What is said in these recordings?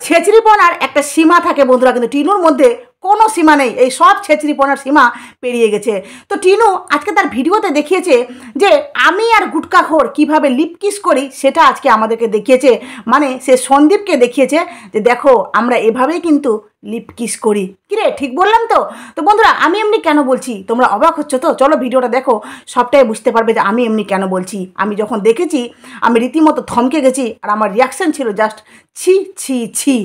ছেচড়িপনার একটা সীমা থাকে বন্ধুরা, কিন্তু টিনুর মধ্যে কোনো সীমা নেই, এই সব ছেচড়িপনার সীমা পেরিয়ে গেছে। তো টিনু আজকে তার ভিডিওতে দেখিয়েছে যে আমি আর গুটকাখোর কীভাবে লিপকিস করি, সেটা আজকে আমাদেরকে দেখিয়েছে। মানে সে সন্দীপকে দেখিয়েছে যে দেখো আমরা এভাবেই কিন্তু লিপকিস করি। কিরে ঠিক বললাম তো? তো বন্ধুরা আমি এমনি কেন বলছি তোমরা অবাক হচ্ছ তো? চলো ভিডিওটা দেখো, সবটাই বুঝতে পারবে যে আমি এমনি কেন বলছি। আমি যখন দেখেছি আমি রীতিমতো থমকে গেছি, আর আমার রিয়াকশান ছিল জাস্ট ছি ছি ছি।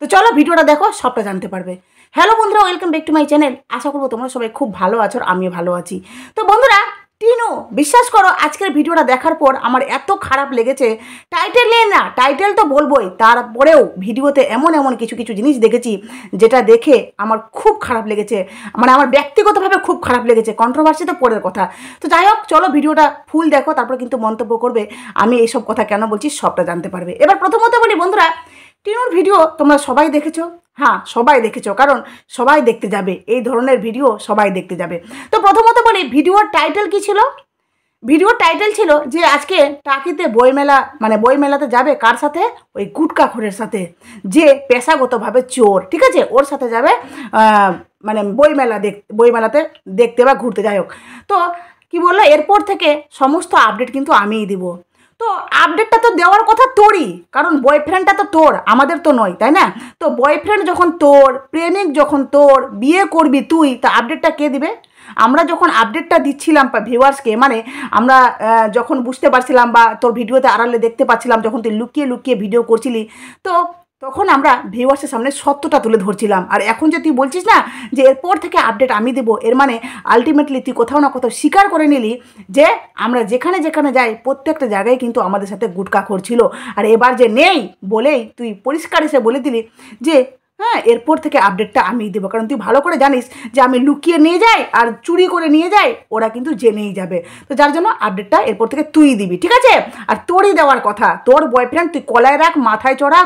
তো চলো ভিডিওটা দেখো, সবটা জানতে পারবে। হ্যালো বন্ধুরা, welcome back to my channel. আশা করবো তোমরা সবাই খুব ভালো আছো, আর আমিও ভালো আছি। তো বন্ধুরা টিনু বিশ্বাস করো আজকের ভিডিওটা দেখার পর আমার এত খারাপ লেগেছে। টাইটেল নিয়ে না, টাইটেল তো বলবোই, তারপরেও ভিডিওতে এমন এমন কিছু কিছু জিনিস দেখেছি যেটা দেখে আমার খুব খারাপ লেগেছে, মানে আমার ব্যক্তিগতভাবে খুব খারাপ লেগেছে। কন্ট্রোভার্সি তো পরের কথা। তো যাই হোক চলো ভিডিওটা ফুল দেখো, তারপর কিন্তু মন্তব্য করবে আমি এইসব কথা কেন বলছি, সবটা জানতে পারবে। এবার প্রথমত বলি বন্ধুরা, টিনুর ভিডিও তোমরা সবাই দেখেছো, হ্যাঁ সবাই দেখেছো, কারণ সবাই দেখতে যাবে এই ধরনের ভিডিও, সবাই দেখতে যাবে। তো প্রথমত বলি ভিডিওর টাইটেল কী ছিল? ভিডিওর টাইটেল ছিল যে আজকে টাকিতে বইমেলা, মানে বইমেলাতে যাবে কার সাথে? ওই গুটকাখোরের সাথে, যে পেশাগতভাবে চোর, ঠিক আছে, ওর সাথে যাবে মানে বইমেলাতে দেখতে বা ঘুরতে, যাই হোক। তো কি বললো, এরপর থেকে সমস্ত আপডেট কিন্তু আমিই দিব। তো আপডেটটা তো দেওয়ার কথা তোরই, কারণ বয়ফ্রেন্ডটা তো তোর, আমাদের তো নয়, তাই না? তো বয়ফ্রেন্ড যখন তোর, প্রেমিক যখন তোর, বিয়ে করবি তুই, তা আপডেটটা কে দিবে? আমরা যখন আপডেটটা দিচ্ছিলাম ভিউয়ার্সকে, মানে আমরা যখন বুঝতে পারছিলাম বা তোর ভিডিওতে আড়ালে দেখতে পাচ্ছিলাম, যখন তুই লুকিয়ে লুকিয়ে ভিডিও করছিলি, তো তখন আমরা ভিউয়ার্সের সামনে সত্যটা তুলে ধরছিলাম। আর এখন যে তুই বলছিস না যে এরপর থেকে আপডেট আমি দেবো, এর মানে আলটিমেটলি তুই কোথাও না কোথাও স্বীকার করে নিলি যে আমরা যেখানে যেখানে যাই প্রত্যেকটা জায়গায় কিন্তু আমাদের সাথে গুটকাখোর ছিল। আর এবার যে নেই বলেই তুই পরিষ্কার এসে বলে দিলি যে হ্যাঁ এরপর থেকে আপডেটটা আমি দেবো, কারণ তুই ভালো করে জানিস যে আমি লুকিয়ে নিয়ে যাই আর চুরি করে নিয়ে যাই, ওরা কিন্তু জেনেই যাবে। তো যার জন্য আপডেটটা এরপর থেকে তুই দিবি, ঠিক আছে? আর তোরই দেওয়ার কথা, তোর বয়ফ্রেন্ড তুই কলায় রাখ, মাথায় চড়া,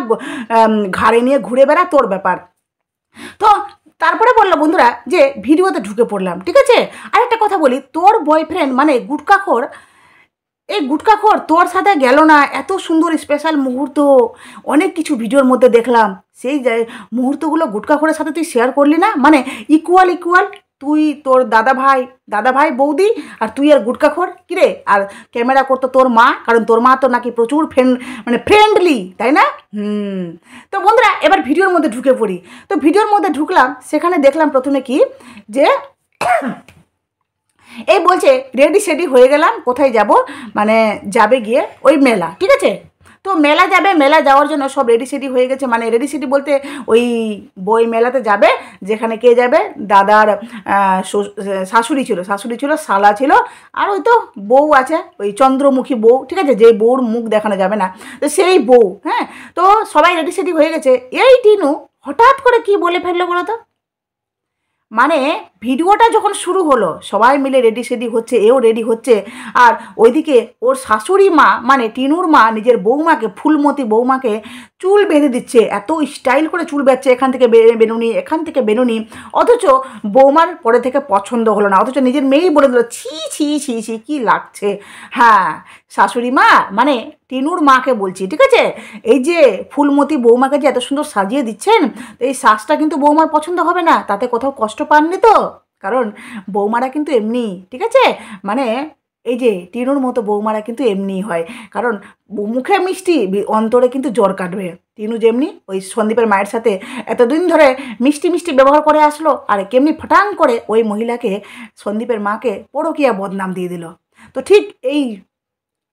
ঘাড়ে নিয়ে ঘুরে বেড়া, তোর ব্যাপার। তো তারপরে বললো বন্ধুরা যে ভিডিওতে ঢুকে পড়লাম, ঠিক আছে? আরেকটা কথা বলি, তোর বয়ফ্রেন্ড মানে গুটকাখোর, এই গুটকাখোর তোর সাথে গেল না, এত সুন্দর স্পেশাল মুহূর্ত অনেক কিছু ভিডিওর মধ্যে দেখলাম, সেই মুহূর্তগুলো গুটকাখোরের সাথে তুই শেয়ার করলি না? মানে ইকুয়াল ইকুয়াল, তুই তোর দাদা ভাই বৌদি, আর তুই আর গুটকাখোর, কিরে? আর ক্যামেরা করতো তোর মা, কারণ তোর মা তো নাকি প্রচুর ফ্রেন্ডলি, তাই না? তো বন্ধুরা এবার ভিডিওর মধ্যে ঢুকে পড়ি। তো ভিডিওর মধ্যে ঢুকলাম, সেখানে দেখলাম প্রথমে কি যে এই বলছে রেডি সেডি হয়ে গেলাম, কোথায় যাব? মানে যাবে গিয়ে ওই মেলা, ঠিক আছে? তো মেলা যাবে, মেলা যাওয়ার জন্য সব রেডি সেডি হয়ে গেছে। মানে রেডি সেডি বলতে ওই বই মেলাতে যাবে, যেখানে কে যাবে? দাদার শাশুড়ি ছিল, শালা ছিল, আর ওই তো বউ আছে, ওই চন্দ্রমুখী বউ, ঠিক আছে, যে বউর মুখ দেখানো যাবে না, তো সেই বউ। হ্যাঁ, তো সবাই রেডি সেডি হয়ে গেছে। এই টিনু হঠাৎ করে কি বলে ফেললো বলো তো? মানে ভিডিওটা যখন শুরু হলো, সবাই মিলে রেডি সেডি হচ্ছে, এও রেডি হচ্ছে, আর ওইদিকে ওর শাশুড়ি মা মানে টিনুর মা নিজের বৌমাকে, ফুলমতি বৌমাকে চুল বেঁধে দিচ্ছে, এত স্টাইল করে চুল বেঁধছে, এখান থেকে বেনুনি, এখান থেকে বেনুনি, অথচ বৌমার পরে থেকে পছন্দ হলো না, অথচ নিজের মেয়েই বলে দিল ছি ছি ছি ছি কী লাগছে। হ্যাঁ, শাশুড়ি মা মানে টিনুর মাকে বলছি, ঠিক আছে? এই যে ফুলমতি বৌমাকে যে এত সুন্দর সাজিয়ে দিচ্ছেন, এই সাজটা কিন্তু বৌমার পছন্দ হবে না, তাতে কোথাও কষ্ট পাননি তো? কারণ বৌমারা কিন্তু এমনি, ঠিক আছে, মানে এই যে টিনুর মতো বৌমারা কিন্তু এমনিই হয়, কারণ মুখে মিষ্টি, অন্তরে কিন্তু জ্বর কাটবে। টিনু যেমনি ওই সন্দীপের মায়ের সাথে এতদিন ধরে মিষ্টি মিষ্টি ব্যবহার করে আসলো, আর কেমনি ফটাং করে ওই মহিলাকে, সন্দীপের মাকে পরকীয়া বদনাম দিয়ে দিল। তো ঠিক এই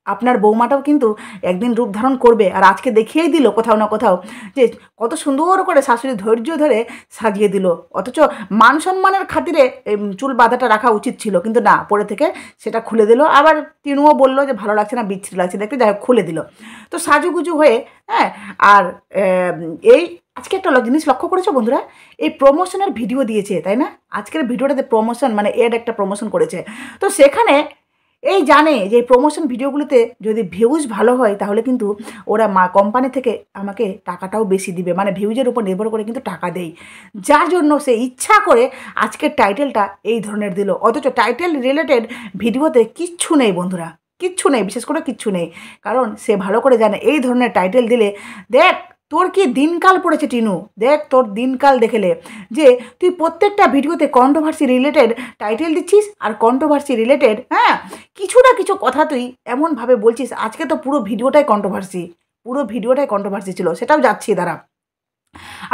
আপনার বৌমাটাও কিন্তু একদিন রূপ ধারণ করবে, আর আজকে দেখিয়েই দিল কোথাও না কোথাও যে কত সুন্দর করে শাশুড়ি ধৈর্য ধরে সাজিয়ে দিল, অথচ মান সম্মানের খাতিরে চুল বাঁধাটা রাখা উচিত ছিল, কিন্তু না, পরে থেকে সেটা খুলে দিল। আবার টিনুও বললো যে ভালো লাগছে না, বিচ্ছিরি লাগছে দেখতে, যাই হোক খুলে দিল। তো সাজুগুজু হয়ে, হ্যাঁ, আর এই আজকে একটা জিনিস লক্ষ্য করেছো বন্ধুরা, এই প্রমোশনের ভিডিও দিয়েছে, তাই না? আজকের ভিডিওটাতে প্রমোশন মানে এড একটা প্রমোশন করেছে। তো সেখানে এই জানে যে প্রমোশন ভিডিওগুলোতে যদি ভিউজ ভালো হয় তাহলে কিন্তু ওরা কোম্পানি থেকে আমাকে টাকাটাও বেশি দিবে, মানে ভিউজের উপর নির্ভর করে কিন্তু টাকা দেয়, যার জন্য সে ইচ্ছা করে আজকের টাইটেলটা এই ধরনের দিল, অথচ টাইটেল রিলেটেড ভিডিওতে কিচ্ছু নেই বন্ধুরা, কিচ্ছু নেই, বিশেষ করে কিচ্ছু নেই, কারণ সে ভালো করে জানে এই ধরনের টাইটেল দিলে দেখ তোর কি দিনকাল পড়েছে টিনু, দেখ তোর দিনকাল দেখেলে যে তুই প্রত্যেকটা ভিডিওতে কন্ট্রোভার্সি রিলেটেড টাইটেল দিচ্ছিস আর কন্ট্রোভার্সি রিলেটেড হ্যাঁ কিছু না কিছু কথা তুই এমনভাবে বলছিস। আজকে তো পুরো ভিডিওটাই কন্ট্রোভার্সি ছিল, সেটাও যাচ্ছি দাঁড়া।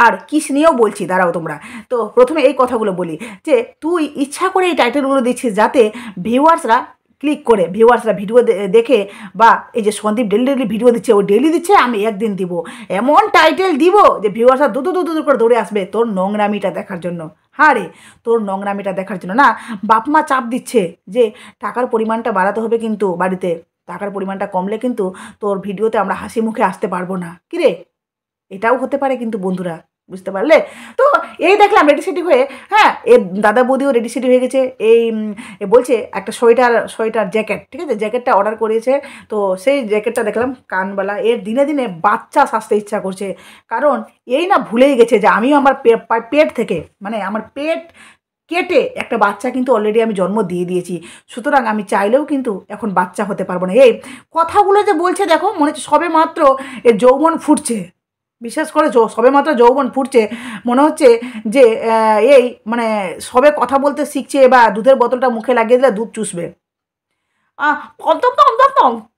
আর কিস নিয়েও বলছি, দাঁড়াও তোমরা। তো প্রথমে এই কথাগুলো বলি যে তুই ইচ্ছা করে এই টাইটেলগুলো দিচ্ছিস যাতে ভিউয়ার্সরা ক্লিক করে ভিডিও দেখে, বা এই যে সন্দীপ ডেলি ভিডিও দিচ্ছে, ও ডেলি দিচ্ছে আমি একদিন দিব, এমন টাইটেল দিব যে ভিউয়ার্সরা দু করে দৌড়ে আসবে তোর নোংরামিটা দেখার জন্য। হ্যাঁ রে, তোর নোংরামিটা দেখার জন্য না বাপ মা চাপ দিচ্ছে যে টাকার পরিমাণটা বাড়াতে হবে, কিন্তু বাড়িতে টাকার পরিমাণটা কমলে কিন্তু তোর ভিডিওতে আমরা হাসি মুখে আসতে পারবো না। কিরে, এটাও হতে পারে কিন্তু বন্ধুরা, বুঝতে পারলে? তো এই দেখলাম রেডি সেডি হয়ে, হ্যাঁ এ দাদা বৌদিও রেডি সেডি হয়ে গেছে। এ বলছে একটা সোয়েটার জ্যাকেট, ঠিক আছে, জ্যাকেটটা অর্ডার করেছে। তো সেই জ্যাকেটটা দেখলাম কানবালা। এর দিনে দিনে বাচ্চা সাজতে ইচ্ছা করছে, কারণ এই না ভুলেই গেছে যে আমিও আমার পেট থেকে, মানে আমার পেট কেটে একটা বাচ্চা কিন্তু অলরেডি আমি জন্ম দিয়ে দিয়েছি। সুতরাং আমি চাইলেও কিন্তু এখন বাচ্চা হতে পারবো না। এই কথাগুলো যে বলছে দেখো, মনে হচ্ছে সবে মাত্র এর যৌবন ফুটছে। বিশেষ করে সবে মাত্র যৌবন ফুটছে, মনে হচ্ছে যে এই মানে সবে কথা বলতে শিখছে, বা দুধের বোতলটা মুখে লাগিয়ে দিলে দুধ চুষবে।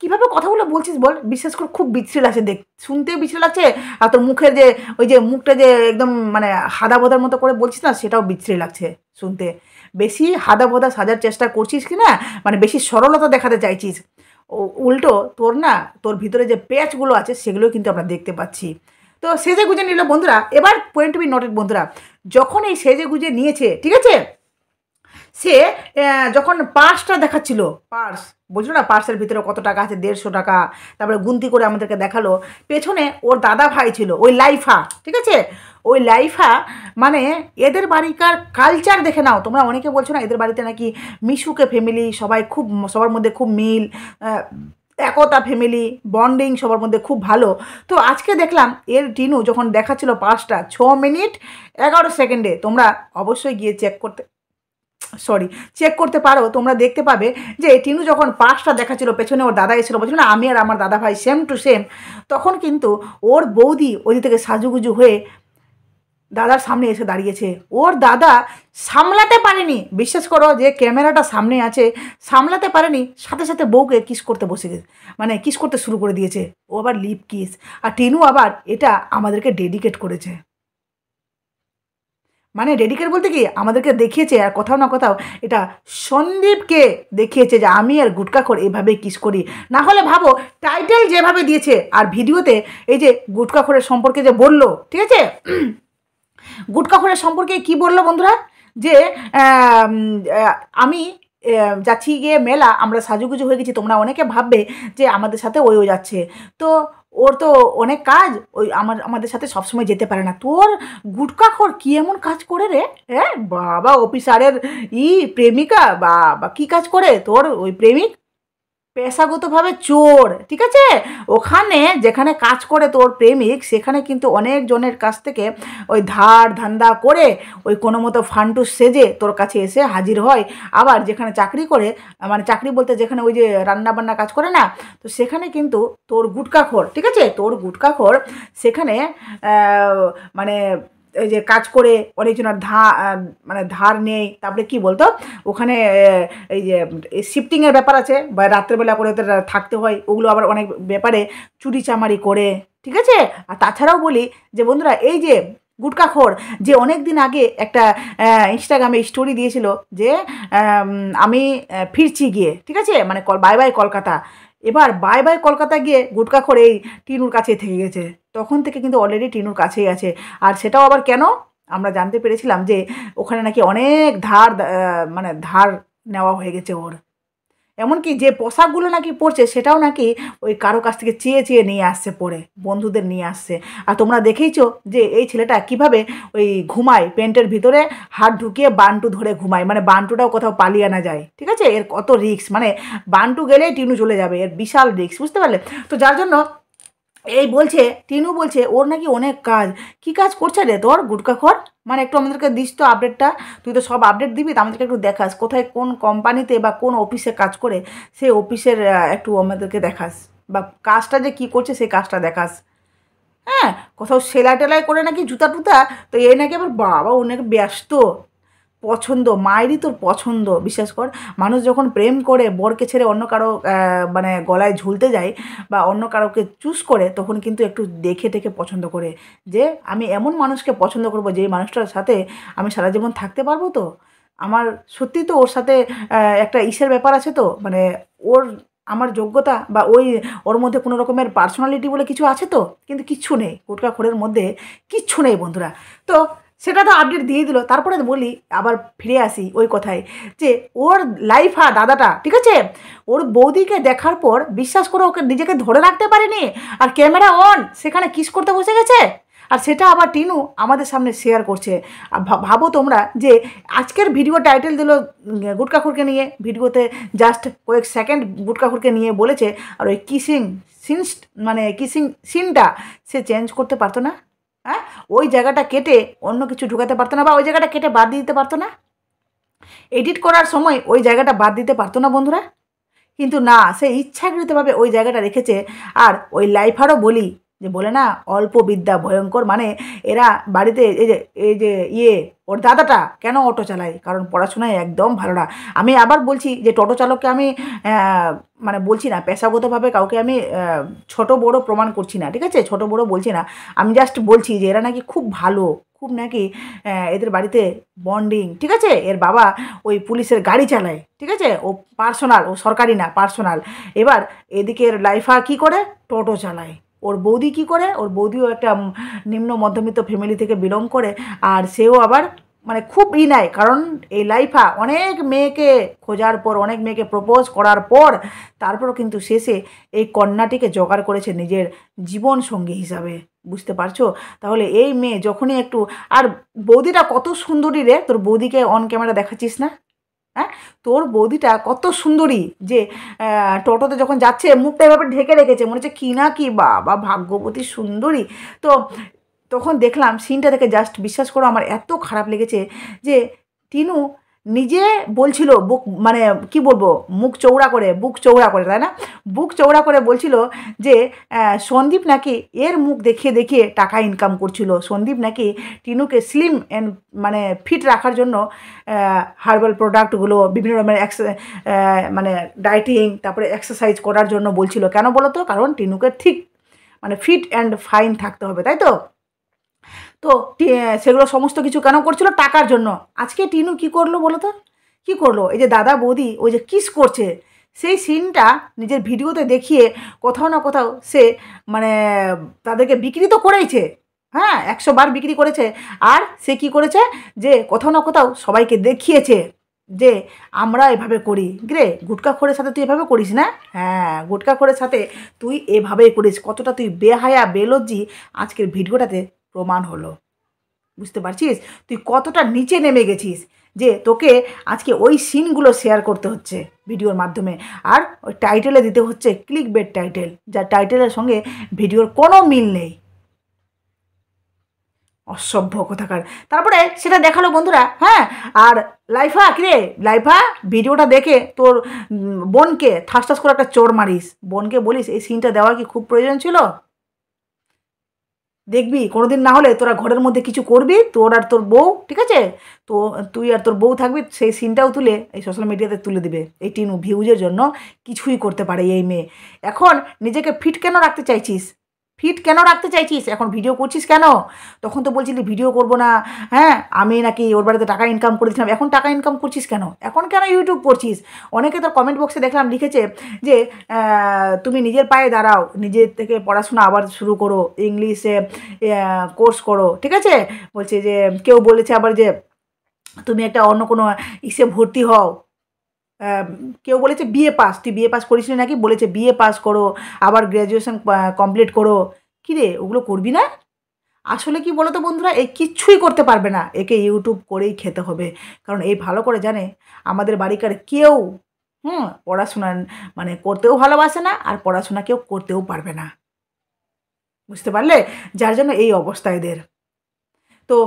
কীভাবে কথাগুলো বলছিস বল, বিশেষ করে খুব বিশ্রী লাগছে, শুনতেও বিশ্রী লাগছে। আর তোর মুখের যে ওই যে মুখটা যে একদম মানে হাদা ভোদার মতো করে বলছিস না, সেটাও বিশ্রী লাগছে শুনতে। বেশি হাদা ভোদা সাজার চেষ্টা করছিস কি না, মানে বেশি সরলতা দেখাতে চাইছিস। উল্টো তোর ভিতরে যে প্যাচগুলো আছে সেগুলো কিন্তু আমরা দেখতে পাচ্ছি। তো সেজে গুজে নিল বন্ধুরা। এবার পয়েন্ট টু বি নোটেড বন্ধুরা, যখন এই সেজে গুজে নিয়েছে, ঠিক আছে, সে যখন পার্সটা দেখাচ্ছিল, বুঝলো না, পার্সের ভিতরে কত টাকা আছে, 150 টাকা, তারপরে গুনতি করে আমাদেরকে দেখালো। পেছনে ওর দাদা ভাই ছিল, ওই লাইফা, ঠিক আছে, ওই লাইফা মানে এদের বাড়িকার কালচার দেখে নাও তোমরা। অনেকে বলছো না এদের বাড়িতে নাকি মিশুকে ফ্যামিলি, সবার মধ্যে খুব মিল, একতা ফ্যামিলি বন্ডিং সবার মধ্যে খুব ভালো। তো আজকে দেখলাম এর টিনু যখন দেখাচ্ছিল পার্সটা 6 মিনিট 11 সেকেন্ডে, তোমরা অবশ্যই গিয়ে চেক করতে পারো। তোমরা দেখতে পাবে যে টিনু যখন পার্সটা দেখাচ্ছিল, পেছনে ওর দাদা এসেছিলো, বলছিল না আমি আর আমার দাদা ভাই সেম টু সেম, তখন কিন্তু ওর বৌদি ওই থেকে সাজুগুজু হয়ে দাদার সামনে এসে দাঁড়িয়েছে। ওর দাদা সামলাতে পারেনি, বিশ্বাস করো, যে ক্যামেরাটা সামনে আছে সামলাতে পারেনি, সাথে সাথে বউকে কিস করতে বসে গেছে, মানে কিস করতে শুরু করে দিয়েছে। ও আবার লিপ কিস, আর টিনু আবার এটা আমাদেরকে ডেডিকেট করেছে। মানে ডেডিকেট বলতে কি আমাদেরকে দেখিয়েছে, আর কোথাও না কোথাও এটা সন্দীপকে দেখিয়েছে যে আমি আর গুটকাখোর এভাবে কিস করি। না হলে ভাবো টাইটেল যেভাবে দিয়েছে, আর ভিডিওতে এই যে গুটকাখোরের সম্পর্কে যে বললো, ঠিক আছে, গুটকাখোরের সম্পর্কে কি বললো বন্ধুরা, যে আমি যাচ্ছি গিয়ে মেলা, আমরা সাজুগুজু হয়ে গেছি, তোমরা অনেকে ভাববে যে আমাদের সাথে ওইও যাচ্ছে, তো ওর তো অনেক কাজ, ওই আমাদের সাথে সবসময় যেতে পারে না। তোর গুটকাখোর কী এমন কাজ করে রে? হ্যাঁ বাবা, অফিসারের প্রেমিকা, বা কী কাজ করে তোর ওই প্রেমিক? পেশাগতভাবে চোর, ঠিক আছে। ওখানে যেখানে কাজ করে তোর প্রেমিক, সেখানে কিন্তু অনেকজনের কাছ থেকে ওই ধার ধান্দা করে ওই কোনো মতো ফান্টু সেজে তোর কাছে এসে হাজির হয়। আবার যেখানে চাকরি করে, মানে চাকরি বলতে যেখানে ওই যে রান্না বান্না কাজ করে না, তো সেখানে কিন্তু তোর গুটকাখোর, ঠিক আছে, তোর গুটকাখোর সেখানে মানে এই যে কাজ করে অনেকজনের মানে ধার নেই, তারপরে কি বলতো ওখানে এই যে শিফটিংয়ের ব্যাপার আছে, বা রাত্রেবেলা করে ওদের থাকতে হয়, ওগুলো আবার অনেক ব্যাপারে চুরি চামারি করে, ঠিক আছে। আর তাছাড়াও বলি যে বন্ধুরা, এই যে গুটকাখোর যে অনেক দিন আগে একটা ইনস্টাগ্রামে স্টোরি দিয়েছিল যে আমি ফিরছি গিয়ে, ঠিক আছে, মানে বাই বাই কলকাতা। এবার বাই বাই কলকাতা গিয়ে গুটকাখোর এই টিনুর কাছে থেকে গেছে, তখন থেকে কিন্তু অলরেডি টিনুর কাছেই আছে। আর সেটাও আবার কেন আমরা জানতে পেরেছিলাম যে ওখানে নাকি অনেক মানে ধার নেওয়া হয়ে গেছে ওর। এমনকি যে পোশাকগুলো নাকি পরছে সেটাও নাকি ওই কারো কাছ থেকে চেয়ে চেয়ে নিয়ে আসছে, পরে বন্ধুদের নিয়ে আসছে। আর তোমরা দেখেইছো যে এই ছেলেটা কিভাবে ওই ঘুমায়, প্যান্টের ভিতরে হাত ঢুকিয়ে বান্টু ধরে ঘুমায়, মানে বান্টুটাও কোথাও পালিয়ে না যায়, ঠিক আছে। এর কত রিস্ক, মানে বান্টু গেলেই টিনু চলে যাবে, এর বিশাল রিস্ক, বুঝতে পারলে? তো যার জন্য এই বলছে, টিনু বলছে ওর নাকি অনেক কাজ। কি কাজ করছে রে তোর গুটকাখোর? মানে একটু আমাদেরকে দিস তো আপডেটটা, তুই তো সব আপডেট দিবি, তো আমাদেরকে একটু দেখাস কোথায় কোন কোম্পানিতে বা কোন অফিসে কাজ করে, সেই অফিসের একটু আমাদেরকে দেখাস, বা কাজটা যে কী করছে সেই কাজটা দেখাস। হ্যাঁ, কোথাও সেলাই টেলাই করে নাকি জুতা টুতা, তো এই নাকি আবার বাবা ও নাকি ব্যস্ত, পছন্দ মায়েরই তোর পছন্দ। বিশ্বাস কর, মানুষ যখন প্রেম করে বরকে ছেড়ে অন্য কারো মানে গলায় ঝুলতে যায় বা অন্য কারোকে চুজ করে, তখন কিন্তু একটু দেখে টেকে পছন্দ করে যে আমি এমন মানুষকে পছন্দ করব যে মানুষটার সাথে আমি সারা জীবন থাকতে পারবো। তো আমার সত্যি তো ওর সাথে একটা ইসের ব্যাপার আছে, তো মানে ওর আমার যোগ্যতা বা ওর মধ্যে কোনো রকমের পার্সোনালিটি বলে কিছু আছে তো, কিন্তু কিচ্ছু নেই, গুটখাখোরের মধ্যে কিচ্ছু নেই বন্ধুরা। তো সেটা তো আপডেট দিয়ে দিল। তারপরে বলি, আবার ফিরে আসি ওই কথায়, যে ওর লাইফা দাদাটা, ঠিক আছে, ওর বৌদিকে দেখার পর বিশ্বাস করে ওকে নিজেকে ধরে রাখতে পারেনি, আর ক্যামেরা অন, সেখানে কিস করতে বসে গেছে। আর সেটা আবার টিনু আমাদের সামনে শেয়ার করছে। আর ভাবো তোমরা যে আজকের ভিডিও টাইটেল দিল গুটখাখোরকে নিয়ে, ভিডিওতে জাস্ট কয়েক সেকেন্ড গুটখাখোরকে নিয়ে বলেছে, আর ওই কিসিং সিনস মানে কিসিং সিনটা সে চেঞ্জ করতে পারতো না? হ্যাঁ, ওই জায়গাটা কেটে অন্য কিছু ঢুকাতে পারতো না, বা ওই জায়গাটা কেটে বাদ দিতে পারতো না? এডিট করার সময় ওই জায়গাটা বাদ দিতে পারতো না বন্ধুরা? কিন্তু না, সে ইচ্ছাকৃতভাবে ওই জায়গাটা রেখেছে। আর ওই লাইফারও বলি, যে বলে না অল্প বিদ্যা ভয়ঙ্কর, মানে এরা বাড়িতে এই যে ওর দাদাটা কেন অটো চালায়, কারণ পড়াশোনায় একদম ভালো না। আমি আবার বলছি যে টোটো চালককে আমি মানে বলছি না, পেশাগতভাবে কাউকে আমি ছোট বড় প্রমাণ করছি না, ঠিক আছে, ছোট বড় বলছি না, আমি জাস্ট বলছি যে এরা নাকি খুব ভালো, খুব নাকি এদের বাড়িতে বন্ডিং, ঠিক আছে। এর বাবা ওই পুলিশের গাড়ি চালায়, ঠিক আছে, ও পার্সোনাল, ও সরকারি না, পার্সোনাল। এবার এদিকের লাইফা কি করে, টোটো চালায়। ওর বৌদি কি করে, ওর বৌদিও একটা নিম্ন মধ্যবিত্ত ফ্যামিলি থেকে বিলং করে, আর সেও আবার মানে খুব নেয়, কারণ এই লাইফা অনেক মেয়েকে খোঁজার পর, অনেক মেয়েকে প্রপোজ করার পর তারপরও কিন্তু শেষে এই কন্যাটিকে জোগাড় করেছে নিজের জীবন সঙ্গী হিসাবে। বুঝতে পারছো? তাহলে এই মেয়ে যখনই একটু, আর বৌদিটা কত সুন্দরী রে, তোর বৌদিকে অন ক্যামেরা দেখাচ্ছিস না? হ্যাঁ, তোর বৌদিটা কত সুন্দরী, যে টোটোতে যখন যাচ্ছে মুখটা এভাবে ঢেকে রেখেছে, মনে হচ্ছে কি না কি, বাবা ভাগ্যবতী সুন্দরী। তো তখন দেখলাম সিনটা দেখে, জাস্ট বিশ্বাস করো আমার এত খারাপ লেগেছে, যে টিনু নিজে বলছিল, বুক মানে কি বলবো, মুখ চৌড়া করে, বুক চৌড়া করে, তাই না, বুক চৌড়া করে বলছিল যে সন্দীপ নাকি এর মুখ দেখিয়ে দেখিয়ে টাকা ইনকাম করছিল। সন্দীপ নাকি টিনুকে স্লিম অ্যান্ড মানে ফিট রাখার জন্য হার্বাল প্রোডাক্টগুলো, বিভিন্ন রকমের মানে ডায়েটিং, তারপরে এক্সারসাইজ করার জন্য বলছিল। কেন বলো তো? কারণ টিনুকে ঠিক মানে ফিট অ্যান্ড ফাইন থাকতে হবে, তাই তো। তো সেগুলো সমস্ত কিছু কেন করছিল? টাকার জন্য। আজকে টিনু কি করলো বলো তো? কি করলো? এই যে দাদা বৌদি ওই যে কিস করছে, সেই সিনটা নিজের ভিডিওতে দেখিয়ে কোথাও না কোথাও সে মানে তাদেরকে বিক্রি তো করেইছে, হ্যাঁ, 100 বার বিক্রি করেছে। আর সে কি করেছে, যে কোথাও না কোথাও সবাইকে দেখিয়েছে যে আমরা এভাবে করি। গ্রে, গুটখাখোরের সাথে তুই এভাবে করিস না? হ্যাঁ, গুটখাখোরের সাথে তুই এভাবেই করিস। কতটা তুই বেহায়া বেলজ্জি আজকের ভিডিওটাতে প্রমাণ হলো। বুঝতে পারছিস তুই কতটা নিচে নেমে গেছিস, যে তোকে আজকে ওই সিনগুলো শেয়ার করতে হচ্ছে ভিডিওর মাধ্যমে, আর ওই টাইটেলে দিতে হচ্ছে ক্লিক বেট টাইটেল, যার টাইটেলের সঙ্গে ভিডিওর কোনো মিল নেই। অসভ্য কোথাকার। তারপরে সেটা দেখালো বন্ধুরা, হ্যাঁ। আর লাইফা, কিরে লাইফা, ভিডিওটা দেখে তোর বোনকে ঠাস ঠাস করে একটা চোর মারিস, বোনকে বলিস এই সিনটা দেওয়া কি খুব প্রয়োজন ছিল? দেখবি কোনোদিন না হলে তোরা ঘরের মধ্যে কিছু করবি, তোর আর তোর বউ, ঠিক আছে, তো তুই আর তোর বউ থাকবি, সেই সিনটাও তুলে এই সোশ্যাল মিডিয়াতে তুলে দিবে। এই টিনু ভিউজের জন্য কিছুই করতে পারে এই মেয়ে। এখন নিজেকে ফিট কেন রাখতে চাইছিস? ফিট কেন রাখতে চাইছিস? এখন ভিডিও করছিস কেন? তখন তো বলছিলি ভিডিও করবো না, হ্যাঁ, আমি নাকি ওর বাড়িতে টাকা ইনকাম করেছিলাম, এখন টাকা ইনকাম করছিস কেন? এখন কেন ইউটিউব করছিস? অনেকে তো কমেন্ট বক্সে দেখলাম লিখেছে যে তুমি নিজের পায়ে দাঁড়াও, নিজের থেকে পড়াশোনা আবার শুরু করো, ইংলিশে কোর্স করো, ঠিক আছে। বলছে যে কেউ বলেছে আবার যে তুমি একটা অন্য কোনো ইসে ভর্তি হও, কেউ বলেছে বিএ পাস, তুই বিএ পাস করিসনি নাকি, বলেছে বিএ পাস করো, আবার গ্র্যাজুয়েশন কমপ্লিট করো। কী রে, ওগুলো করবি না? আসলে কি বলো তো বন্ধুরা, এই কিচ্ছুই করতে পারবে না, একে ইউটিউব করেই খেতে হবে। কারণ এই ভালো করে জানে আমাদের বাড়িকার কেউ পড়াশোনা মানে করতেও ভালোবাসে না, আর পড়াশোনা কেউ করতেও পারবে না। বুঝতে পারলে? যার জন্য এই অবস্থা এদের। তো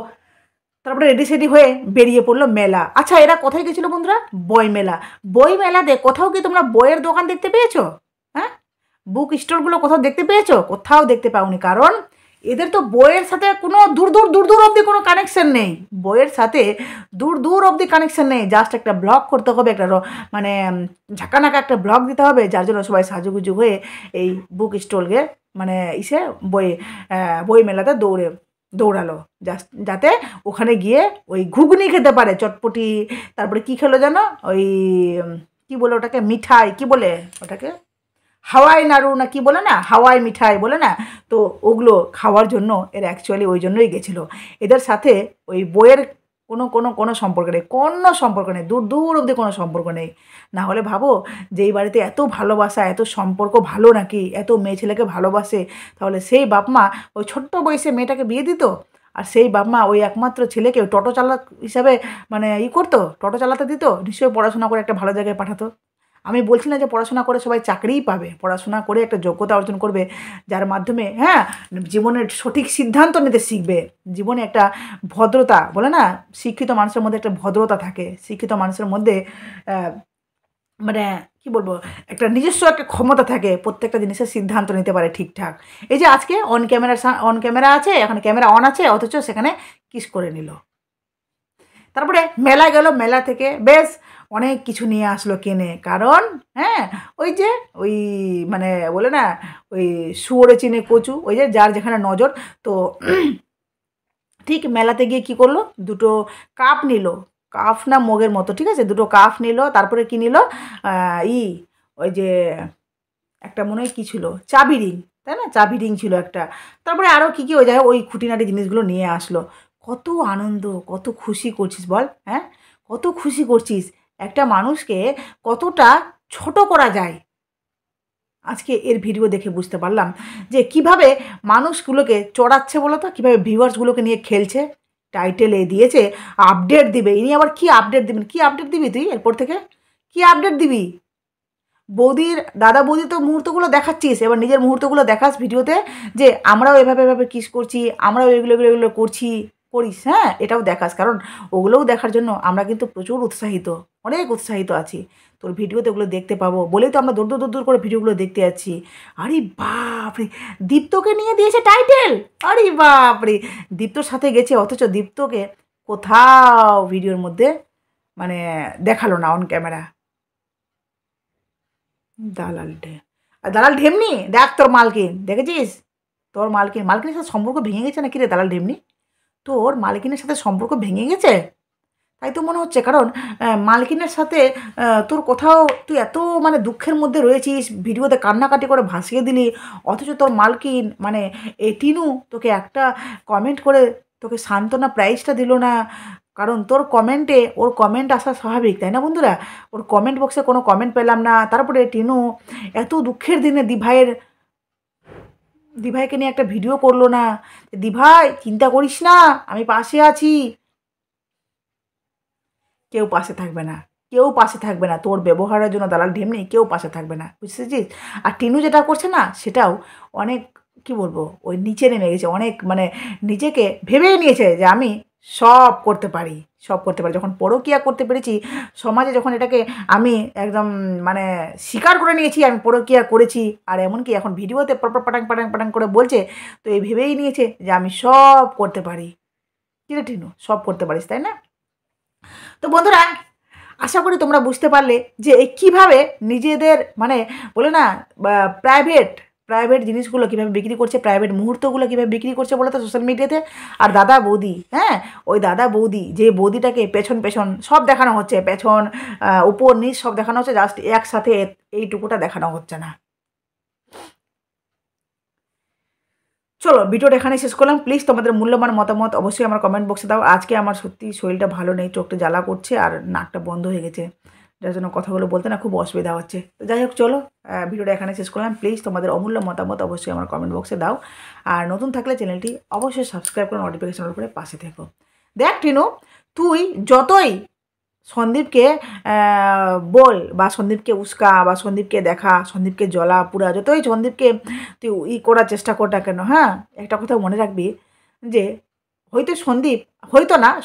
তারপরে রেডি সেডি হয়ে বেরিয়ে পড়লো মেলা। আচ্ছা, এরা কোথায় গেছিলো বন্ধুরা? বই মেলা। বই মেলাতে কোথাও কি তোমরা বইয়ের দোকান দেখতে পেয়েছো? হ্যাঁ, বুক স্টোরগুলো কোথাও দেখতে পেয়েছো? কোথাও দেখতে পাওনি, কারণ এদের তো বইয়ের সাথে কোনো দূর দূর দূর দূর অবধি কোনো কানেকশন নেই, বইয়ের সাথে দূর দূর অবধি কানেকশন নেই। জাস্ট একটা ব্লগ করতে হবে, একটা মানে ঝাঁকানাকা একটা ব্লগ দিতে হবে, যার জন্য সবাই সাজুগুজু হয়ে এই বুক স্টলকে মানে বই বই মেলাতে দৌড়ালো, জাস্ট যাতে ওখানে গিয়ে ওই ঘুগনি খেতে পারে, চটপটি, তারপরে কী খেলো যেন ওই কী বলে ওটাকে, মিঠাই কী বলে ওটাকে, হাওয়াই নাড়ু না কি বলে না, হাওয়াই মিঠাই বলে না, তো ওগুলো খাওয়ার জন্য এর অ্যাকচুয়ালি ওই জন্যই গেছিলো। এদের সাথে ওই বইয়ের কোনো সম্পর্ক নেই, কোনো সম্পর্ক নেই, দূর দূর অবধি কোনো সম্পর্ক নেই। না হলে ভাবো যে এই বাড়িতে এত ভালোবাসা, এত সম্পর্ক ভালো নাকি, এত মেয়ে ছেলেকে ভালোবাসে, তাহলে সেই বাপ মা ওই ছোট্ট বয়সে মেয়েটাকে বিয়ে দিত, আর সেই বাপ মা ওই একমাত্র ছেলেকে টোটো চালক হিসাবে মানে করতো, টোটো চালাতে দিত, নিশ্চয়ই পড়াশোনা করে একটা ভালো জায়গায় পাঠাতো। আমি বলছি না যে পড়াশোনা করে সবাই চাকরিই পাবে, পড়াশোনা করে একটা যোগ্যতা অর্জন করবে, যার মাধ্যমে জীবনের সঠিক সিদ্ধান্ত নিতে শিখবে, জীবনে একটা ভদ্রতা বলে না, শিক্ষিত মানুষের মধ্যে একটা ভদ্রতা থাকে, শিক্ষিত মানুষের মধ্যে মানে কি বলবো, একটা নিজস্ব একটা ক্ষমতা থাকে, প্রত্যেকটা জিনিসের সিদ্ধান্ত নিতে পারে ঠিকঠাক। এই যে আজকে অন ক্যামেরা আছে, এখন ক্যামেরা অন আছে, অথচ সেখানে কিস করে নিল। তারপরে মেলা গেল, মেলা থেকে বেশ অনেক কিছু নিয়ে আসলো কিনে, কারণ ওই যে ওই মানে বলে না ওই শুয়োরে চিনে কচু, ওই যে যার যেখানে নজর, তো ঠিক মেলাতে গিয়ে কি করলো, দুটো কাপ নিল, কাপ না মগের মতো, ঠিক আছে, দুটো কাপ নিল, তারপরে কি নিল ওই যে একটা মনে হয় কী ছিল, চাবি রিং, তাই না, চাবি রিং ছিল একটা, তারপরে আরও কী কী ওই যায় ওই খুঁটিনাটি জিনিসগুলো নিয়ে আসলো। কত আনন্দ, কত খুশি করছিস বল, কত খুশি করছিস, একটা মানুষকে কতটা ছোট করা যায়। আজকে এর ভিডিও দেখে বুঝতে পারলাম যে কিভাবে মানুষগুলোকে চড়াচ্ছে বলো তো, কীভাবে ভিউয়ার্সগুলোকে নিয়ে খেলছে। টাইটেলে দিয়েছে আপডেট দিবে, ইনি আবার কি আপডেট দিবেন, কি আপডেট দিবি তুই এরপর থেকে, কি আপডেট দিবি? দাদা বৌদি তো মুহূর্তগুলো দেখাচ্ছিস, এবার নিজের মুহূর্তগুলো দেখাস ভিডিওতে, যে আমরাও এভাবে কিস করছি, আমরাও এগুলো করিস, এটাও দেখাস, কারণ ওগুলোও দেখার জন্য আমরা কিন্তু প্রচুর উৎসাহিত, অনেক উৎসাহিত আছি। তোর ভিডিওতে ওগুলো দেখতে পাবো বলেই তো আমরা দূর করে ভিডিওগুলো দেখতে যাচ্ছি। আরে বাপরে, দীপ্তকে নিয়ে দিয়েছে টাইটেল, আরে বাপরে, দীপ্তর সাথে গেছে, অথচ দীপ্তকে কোথাও ভিডিওর মধ্যে মানে দেখালো না অন ক্যামেরা। দালাল ঢেমনি, দেখ তোর মালকিন, দেখেছিস তোর মালকিনের সাথে সম্পর্ক ভেঙে গেছে নাকি রে দালাল ঢেমনি, তোর মালকিনের সাথে সম্পর্ক ভেঙে গেছে তাই তো মনে হচ্ছে, কারণ মালকিনের সাথে তোর কোথাও তুই এত মানে দুঃখের মধ্যে রয়েছিস, ভিডিওতে কান্নাকাটি করে ভাসিয়ে দিলি, অথচ তোর মালকিন মানে টিনু তোকে একটা কমেন্ট করে তোকে সান্ত্বনা প্রাইজটা দিল না, কারণ তোর কমেন্টে ওর কমেন্ট আসা স্বাভাবিক, তাই না বন্ধুরা, ওর কমেন্ট বক্সে কোনো কমেন্ট পেলাম না। তারপরে টিনু এত দুঃখের দিনে দিভাইকে নিয়ে একটা ভিডিও করলো না, দিভাই চিন্তা করিস না, আমি পাশে আছি। কেউ পাশে থাকবে না, কেউ পাশে থাকবে না, তোর ব্যবহারের জন্য দালাল ঢেমনি কেউ পাশে থাকবে না, বুঝতেছিস? আর টিনু যেটা করছে না, সেটাও অনেক কি বলবো, ওই নিচে নেমে গেছে, অনেক মানে নিজেকে ভেবেই নিয়েছে যে আমি সব করতে পারি। যখন পরকীয়া করতে পেরেছি সমাজে, যখন এটাকে আমি একদম মানে স্বীকার করে নিয়েছি আমি পরকীয়া করেছি, আর এমনকি এখন ভিডিওতে পাটাং করে বলছে, তো এই ভেবেই নিয়েছে যে আমি সব করতে পারি। কী রে টিনু, সব করতে পারিস তাই না? তো বন্ধুরা, আশা করি তোমরা বুঝতে পারলে যে কীভাবে নিজেদের মানে বলে না প্রাইভেট জিনিসগুলো কীভাবে বিক্রি করছে, প্রাইভেট মুহূর্তগুলো কীভাবে বিক্রি করছে বলে তো সোশ্যাল মিডিয়াতে। আর দাদা বৌদি, ওই দাদা বৌদি, যে বৌদিটাকে পেছন সব দেখানো হচ্ছে, পেছন উপর নিচ সব দেখানো হচ্ছে, জাস্ট একসাথে এইটুকুটা দেখানো হচ্ছে না। চলো ভিডিওটা এখানে শেষ করলাম। প্লিজ তোমাদের মূল্যবান মতামত অবশ্যই আমার কমেন্ট বক্সে দাও। আজকে আমার সত্যি শরীরটা ভালো নেই, চোখটা জ্বালা করছে আর নাকটা বন্ধ হয়ে গেছে, যার জন্য কথাগুলো বলতে না খুব অসুবিধা হচ্ছে। তো যাই হোক, চলো ভিডিওটা এখানে শেষ করলাম। প্লিজ তোমাদের অমূল্য মতামত অবশ্যই আমার কমেন্ট বক্সে দাও, আর নতুন থাকলে চ্যানেলটি অবশ্যই সাবস্ক্রাইব করে নোটিফিকেশন করে পাশে থেকো। দেখ টিনু, তুই যতই সন্দীপকে বল বা সন্দীপকে উস্কা বা সন্দীপকে দেখা, সন্দীপকে জ্বলা পুরা, যতই সন্দীপকে তুই করার চেষ্টা করটা কেন, একটা কথা মনে রাখবি যে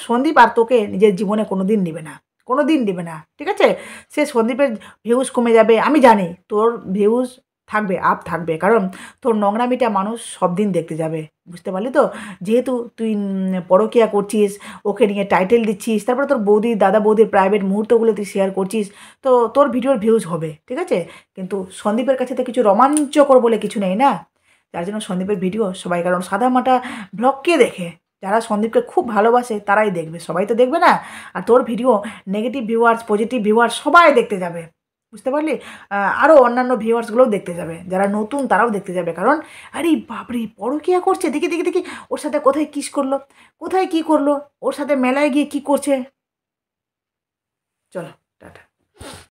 সন্দীপ আর তোকে নিজের জীবনে কোনো দিন নেবে না, ঠিক আছে? সে সন্দীপের ভিউজ কমে যাবে, আমি জানি তোর ভিউজ থাকবে, আপ থাকবে, কারণ তোর নোংরামিটা মানুষ সব দিন দেখতে যাবে, বুঝতে পারলি তো? যেহেতু তুই পরকীয়া করছিস, ওকে নিয়ে টাইটেল দিচ্ছিস, তারপরে তোর বৌদি দাদা বৌদির প্রাইভেট মুহূর্তগুলো তুই শেয়ার করছিস, তো তোর ভিডিওর ভিউজ হবে, ঠিক আছে? কিন্তু সন্দীপের কাছে তো কিছু রোমাঞ্চকর বলে কিছু নেই না, যার জন্য সন্দীপের ভিডিও সবাই, কারণ সাদামাটা ব্লগ কে দেখে? যারা সন্দীপকে খুব ভালোবাসে তারাই দেখবে, সবাই তো দেখবে না। আর তোর video negative viewers, positive viewers সবাই দেখতে যাবে, বুঝতে পারলি? আরও অন্যান্য ভিউয়ার্সগুলোও দেখতে যাবে, যারা নতুন তারাও দেখতে যাবে, কারণ আরে বাপরে পরকীয়া করছে, দেখি দেখি দেখি ওর সাথে কোথায় কিস করলো, কোথায় কি করলো, ওর সাথে মেলায় গিয়ে কি করছে। চলো, টাটা।